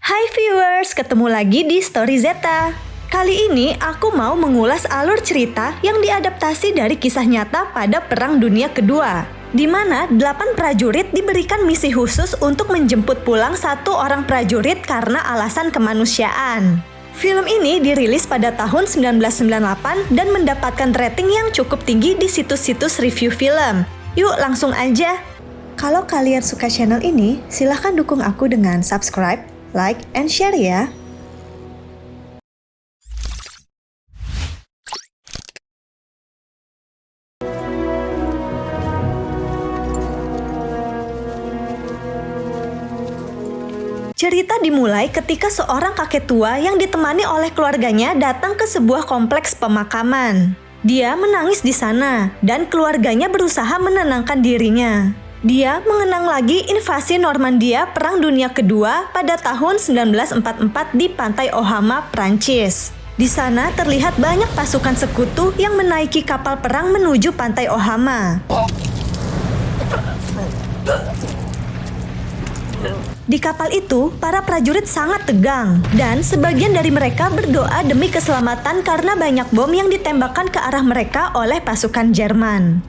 Hai viewers, ketemu lagi di Story Zeta. Kali ini aku mau mengulas alur cerita yang diadaptasi dari kisah nyata pada Perang Dunia Kedua, di mana 8 prajurit diberikan misi khusus untuk menjemput pulang satu orang prajurit karena alasan kemanusiaan. Film ini dirilis pada tahun 1998 dan mendapatkan rating yang cukup tinggi di situs-situs review film. Yuk langsung aja. Kalau kalian suka channel ini, silahkan dukung aku dengan subscribe, like, and share ya. Cerita dimulai ketika seorang kakek tua yang ditemani oleh keluarganya datang ke sebuah kompleks pemakaman. Dia menangis di sana dan keluarganya berusaha menenangkan dirinya. Dia mengenang lagi invasi Normandia Perang Dunia Kedua pada tahun 1944 di pantai Ohama, Prancis. Di sana terlihat banyak pasukan sekutu yang menaiki kapal perang menuju pantai Ohama. Di kapal itu, para prajurit sangat tegang, dan sebagian dari mereka berdoa demi keselamatan karena banyak bom yang ditembakkan ke arah mereka oleh pasukan Jerman.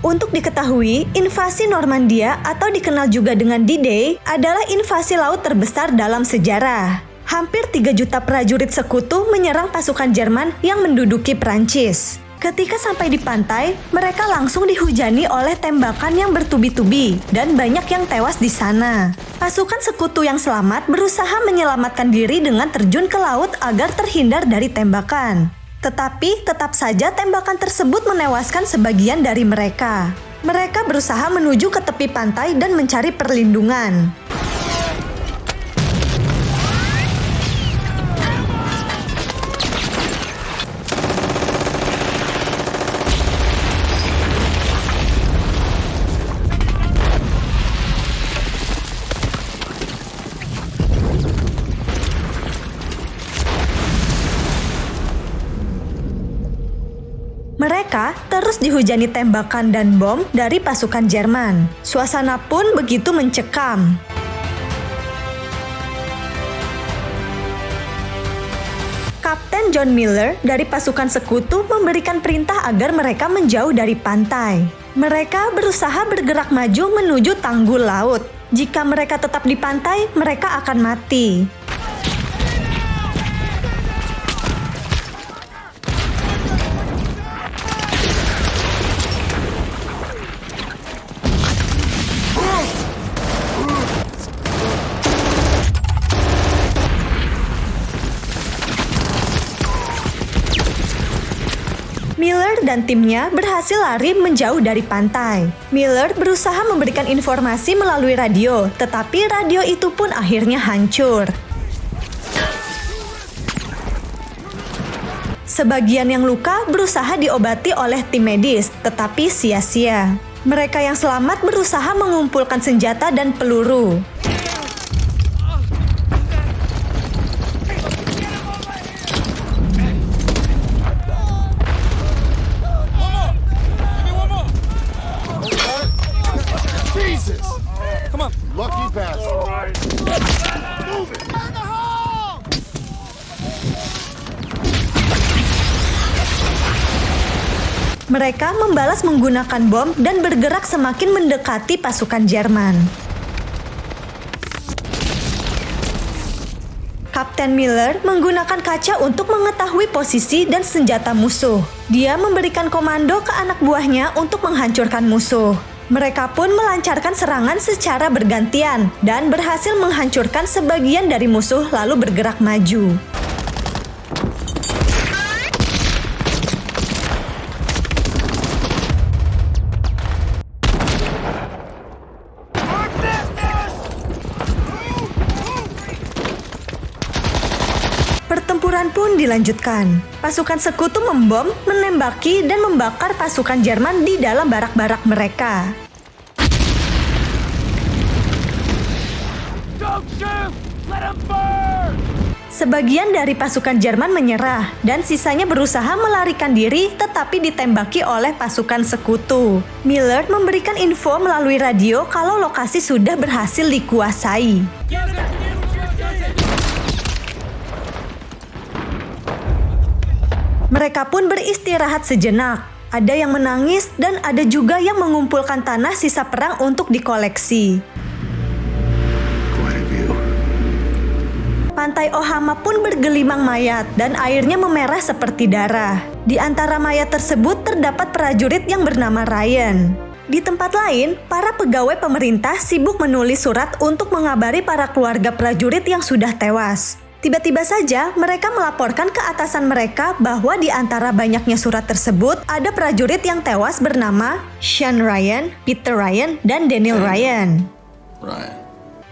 Untuk diketahui, invasi Normandia atau dikenal juga dengan D-Day adalah invasi laut terbesar dalam sejarah. Hampir 3 juta prajurit sekutu menyerang pasukan Jerman yang menduduki Prancis. Ketika sampai di pantai, mereka langsung dihujani oleh tembakan yang bertubi-tubi dan banyak yang tewas di sana. Pasukan sekutu yang selamat berusaha menyelamatkan diri dengan terjun ke laut agar terhindar dari tembakan. Tetapi tetap saja tembakan tersebut menewaskan sebagian dari mereka. Mereka berusaha menuju ke tepi pantai dan mencari perlindungan. Mereka terus dihujani tembakan dan bom dari pasukan Jerman. Suasana pun begitu mencekam. Kapten John Miller dari pasukan sekutu memberikan perintah agar mereka menjauh dari pantai. Mereka berusaha bergerak maju menuju tanggul laut. Jika mereka tetap di pantai, mereka akan mati. Miller dan timnya berhasil lari menjauh dari pantai. Miller berusaha memberikan informasi melalui radio, tetapi radio itu pun akhirnya hancur. Sebagian yang luka berusaha diobati oleh tim medis, tetapi sia-sia. Mereka yang selamat berusaha mengumpulkan senjata dan peluru. Mereka membalas menggunakan bom dan bergerak semakin mendekati pasukan Jerman. Kapten Miller menggunakan kaca untuk mengetahui posisi dan senjata musuh. Dia memberikan komando ke anak buahnya untuk menghancurkan musuh. Mereka pun melancarkan serangan secara bergantian dan berhasil menghancurkan sebagian dari musuh lalu bergerak maju. Pertempuran pun dilanjutkan. Pasukan sekutu membom, menembaki, dan membakar pasukan Jerman di dalam barak-barak mereka. Sebagian dari pasukan Jerman menyerah dan sisanya berusaha melarikan diri tetapi ditembaki oleh pasukan sekutu. Miller memberikan info melalui radio kalau lokasi sudah berhasil dikuasai. Mereka pun beristirahat sejenak. Ada yang menangis dan ada juga yang mengumpulkan tanah sisa perang untuk dikoleksi. Pantai Ohama pun bergelimang mayat dan airnya memerah seperti darah. Di antara mayat tersebut terdapat prajurit yang bernama Ryan. Di tempat lain, para pegawai pemerintah sibuk menulis surat untuk mengabari para keluarga prajurit yang sudah tewas. Tiba-tiba saja mereka melaporkan ke atasan mereka bahwa di antara banyaknya surat tersebut ada prajurit yang tewas bernama Sean Ryan, Peter Ryan, dan Daniel Ryan.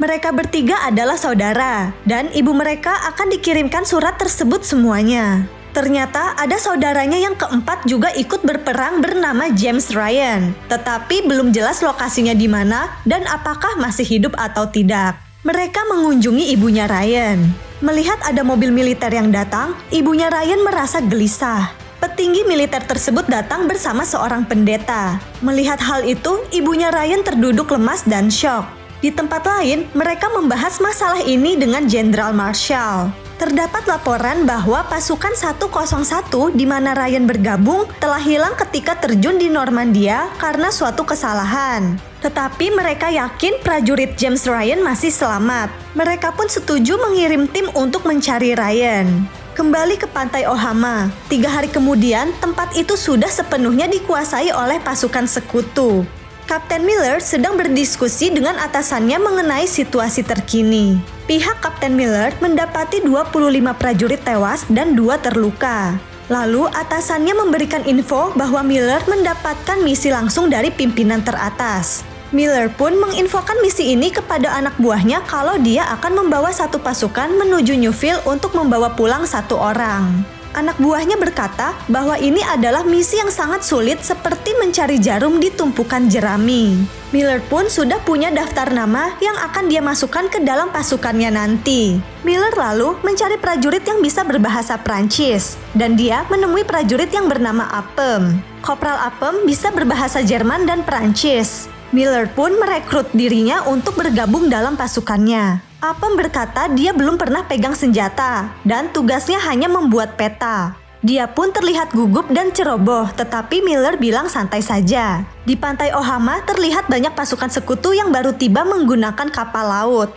Mereka bertiga adalah saudara dan ibu mereka akan dikirimkan surat tersebut semuanya. Ternyata ada saudaranya yang keempat juga ikut berperang bernama James Ryan, tetapi belum jelas lokasinya di mana dan apakah masih hidup atau tidak. Mereka mengunjungi ibunya Ryan. Melihat ada mobil militer yang datang, ibunya Ryan merasa gelisah. Petinggi militer tersebut datang bersama seorang pendeta. Melihat hal itu, ibunya Ryan terduduk lemas dan syok. Di tempat lain, mereka membahas masalah ini dengan Jenderal Marshall. Terdapat laporan bahwa pasukan 101 di mana Ryan bergabung telah hilang ketika terjun di Normandia karena suatu kesalahan. Tetapi mereka yakin prajurit James Ryan masih selamat. Mereka pun setuju mengirim tim untuk mencari Ryan. Kembali ke pantai Ohama. 3 hari kemudian, tempat itu sudah sepenuhnya dikuasai oleh pasukan sekutu. Kapten Miller sedang berdiskusi dengan atasannya mengenai situasi terkini. Pihak Kapten Miller mendapati 25 prajurit tewas dan 2 terluka. Lalu atasannya memberikan info bahwa Miller mendapatkan misi langsung dari pimpinan teratas. Miller pun menginfokan misi ini kepada anak buahnya kalau dia akan membawa satu pasukan menuju Newville untuk membawa pulang 1 orang. Anak buahnya berkata bahwa ini adalah misi yang sangat sulit seperti mencari jarum di tumpukan jerami. Miller pun sudah punya daftar nama yang akan dia masukkan ke dalam pasukannya nanti. Miller lalu mencari prajurit yang bisa berbahasa Prancis, dan dia menemui prajurit yang bernama Apem. Kopral Apem bisa berbahasa Jerman dan Prancis. Miller pun merekrut dirinya untuk bergabung dalam pasukannya. Apem berkata dia belum pernah pegang senjata dan tugasnya hanya membuat peta. Dia pun terlihat gugup dan ceroboh, tetapi Miller bilang santai saja. Di pantai Ohama terlihat banyak pasukan sekutu yang baru tiba menggunakan kapal laut.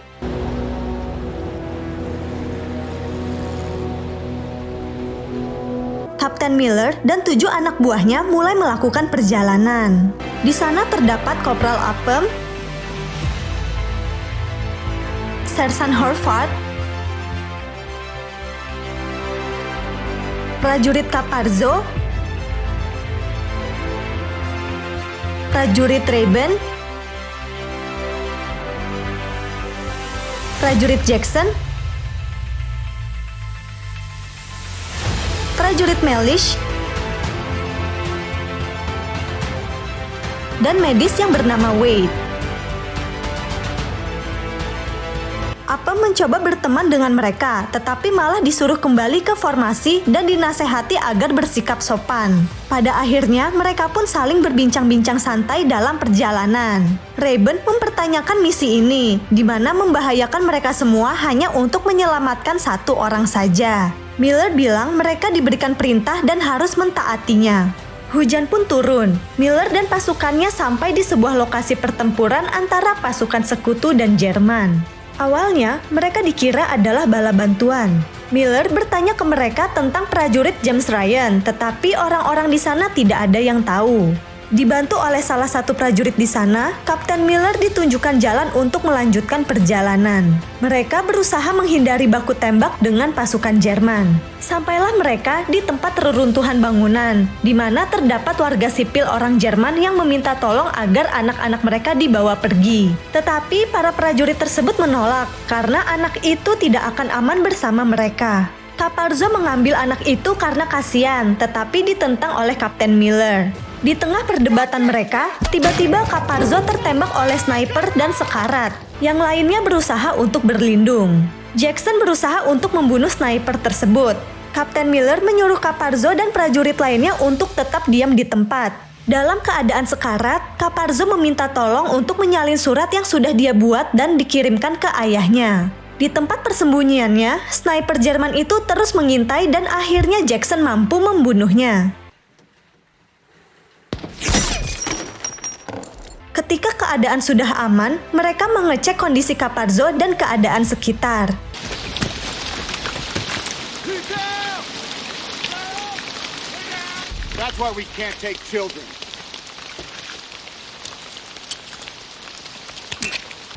Kapten Miller dan 7 anak buahnya mulai melakukan perjalanan. Di sana terdapat Kopral Apem, Sersan Horvath, prajurit Caparzo, prajurit Reben, prajurit Jackson, prajurit Mellish, dan medis yang bernama Wade. Apem mencoba berteman dengan mereka, tetapi malah disuruh kembali ke formasi dan dinasehati agar bersikap sopan. Pada akhirnya, mereka pun saling berbincang-bincang santai dalam perjalanan. Reben mempertanyakan misi ini, di mana membahayakan mereka semua hanya untuk menyelamatkan 1 orang saja. Miller bilang mereka diberikan perintah dan harus mentaatinya. Hujan pun turun. Miller dan pasukannya sampai di sebuah lokasi pertempuran antara pasukan sekutu dan Jerman. Awalnya, mereka dikira adalah bala bantuan. Miller bertanya ke mereka tentang prajurit James Ryan, tetapi orang-orang di sana tidak ada yang tahu. Dibantu oleh salah satu prajurit di sana, Kapten Miller ditunjukkan jalan untuk melanjutkan perjalanan. Mereka berusaha menghindari baku tembak dengan pasukan Jerman. Sampailah mereka di tempat reruntuhan bangunan, di mana terdapat warga sipil orang Jerman yang meminta tolong agar anak-anak mereka dibawa pergi. Tetapi para prajurit tersebut menolak karena anak itu tidak akan aman bersama mereka. Caparzo mengambil anak itu karena kasihan, tetapi ditentang oleh Kapten Miller. Di tengah perdebatan mereka, tiba-tiba Caparzo tertembak oleh sniper dan sekarat. Yang lainnya berusaha untuk berlindung. Jackson berusaha untuk membunuh sniper tersebut. Kapten Miller menyuruh Caparzo dan prajurit lainnya untuk tetap diam di tempat. Dalam keadaan sekarat, Caparzo meminta tolong untuk menyalin surat yang sudah dia buat dan dikirimkan ke ayahnya. Di tempat persembunyiannya, sniper Jerman itu terus mengintai dan akhirnya Jackson mampu membunuhnya. Ketika keadaan sudah aman, mereka mengecek kondisi Caparzo dan keadaan sekitar. That's why we can't take children.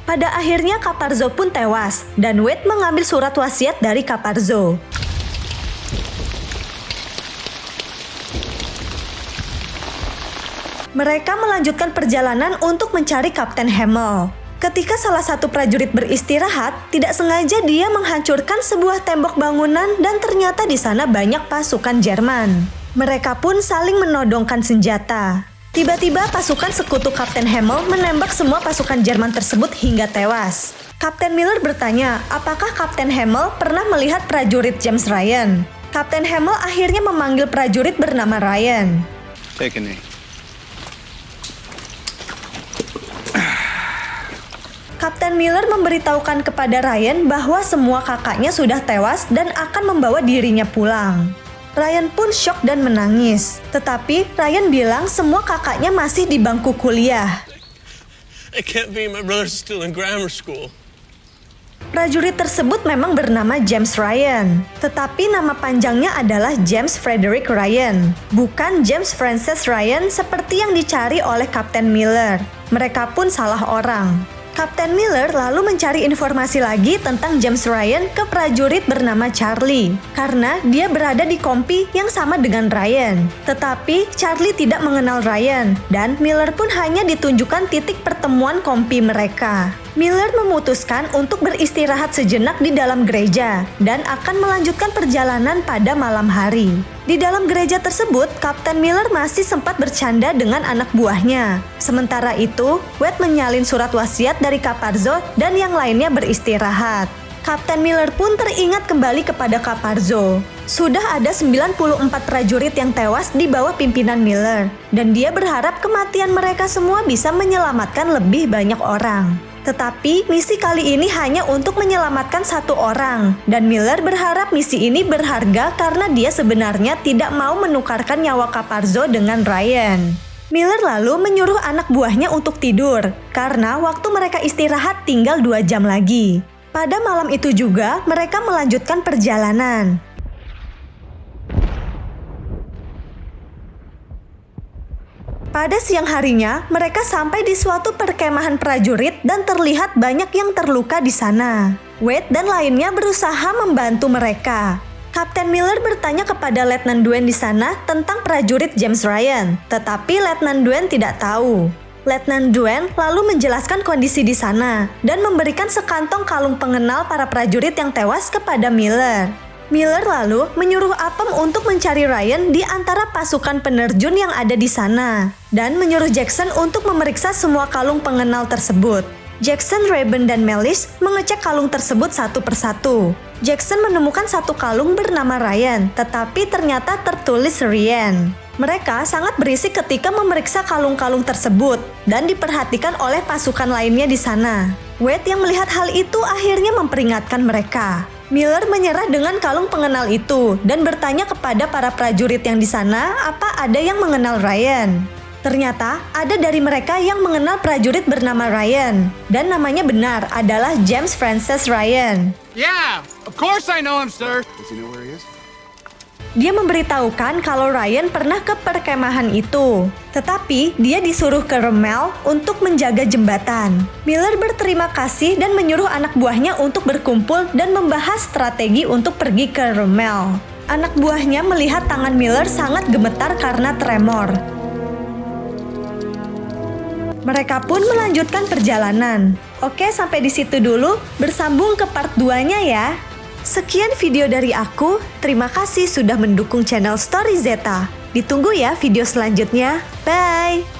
Pada akhirnya Caparzo pun tewas, dan Wade mengambil surat wasiat dari Caparzo. Mereka melanjutkan perjalanan untuk mencari Kapten Hamel. Ketika salah satu prajurit beristirahat, tidak sengaja dia menghancurkan sebuah tembok bangunan dan ternyata di sana banyak pasukan Jerman. Mereka pun saling menodongkan senjata. Tiba-tiba pasukan sekutu Kapten Hamel menembak semua pasukan Jerman tersebut hingga tewas. Kapten Miller bertanya, apakah Kapten Hamel pernah melihat prajurit James Ryan? Kapten Hamel akhirnya memanggil prajurit bernama Ryan. Take a knee. Kapten Miller memberitahukan kepada Ryan bahwa semua kakaknya sudah tewas dan akan membawa dirinya pulang. Ryan pun syok dan menangis. Tetapi Ryan bilang semua kakaknya masih di bangku kuliah. It can't be, my brother's still in grammar school. Prajurit tersebut memang bernama James Ryan, tetapi nama panjangnya adalah James Frederick Ryan, bukan James Francis Ryan seperti yang dicari oleh Kapten Miller. Mereka pun salah orang. Kapten Miller lalu mencari informasi lagi tentang James Ryan ke prajurit bernama Charlie, karena dia berada di kompi yang sama dengan Ryan. Tetapi Charlie tidak mengenal Ryan, dan Miller pun hanya ditunjukkan titik pertemuan kompi mereka. Miller memutuskan untuk beristirahat sejenak di dalam gereja dan akan melanjutkan perjalanan pada malam hari. Di dalam gereja tersebut, Kapten Miller masih sempat bercanda dengan anak buahnya. Sementara itu, Wade menyalin surat wasiat dari Caparzo dan yang lainnya beristirahat. Kapten Miller pun teringat kembali kepada Caparzo. Sudah ada 94 prajurit yang tewas di bawah pimpinan Miller, dan dia berharap kematian mereka semua bisa menyelamatkan lebih banyak orang. Tetapi misi kali ini hanya untuk menyelamatkan satu orang, dan Miller berharap misi ini berharga karena dia sebenarnya tidak mau menukarkan nyawa Caparzo dengan Ryan. Miller lalu menyuruh anak buahnya untuk tidur, karena waktu mereka istirahat tinggal 2 jam lagi. Pada malam itu juga, mereka melanjutkan perjalanan. Pada siang harinya, mereka sampai di suatu perkemahan prajurit dan terlihat banyak yang terluka di sana. Wade dan lainnya berusaha membantu mereka. Kapten Miller bertanya kepada Letnan Duen di sana tentang prajurit James Ryan, tetapi Letnan Duen tidak tahu. Letnan Duen lalu menjelaskan kondisi di sana dan memberikan sekantong kalung pengenal para prajurit yang tewas kepada Miller. Miller lalu menyuruh Apem untuk mencari Ryan di antara pasukan penerjun yang ada di sana dan menyuruh Jackson untuk memeriksa semua kalung pengenal tersebut. Jackson, Rayburn, dan Melis mengecek kalung tersebut satu persatu. Jackson menemukan satu kalung bernama Ryan, tetapi ternyata tertulis Ryan. Mereka sangat berisik ketika memeriksa kalung-kalung tersebut dan diperhatikan oleh pasukan lainnya di sana. Wade yang melihat hal itu akhirnya memperingatkan mereka. Miller menyerah dengan kalung pengenal itu dan bertanya kepada para prajurit yang di sana apa ada yang mengenal Ryan. Ternyata ada dari mereka yang mengenal prajurit bernama Ryan dan namanya benar adalah James Francis Ryan. Yeah, of course I know him, sir. Does he know where he is? Dia memberitahukan kalau Ryan pernah ke perkemahan itu, tetapi dia disuruh ke Rommel untuk menjaga jembatan. Miller berterima kasih dan menyuruh anak buahnya untuk berkumpul dan membahas strategi untuk pergi ke Rommel. Anak buahnya melihat tangan Miller sangat gemetar karena tremor. Mereka pun melanjutkan perjalanan. Oke, sampai di situ dulu. Bersambung ke part 2-nya ya. Sekian video dari aku, terima kasih sudah mendukung channel Story Zeta. Ditunggu ya video selanjutnya, bye!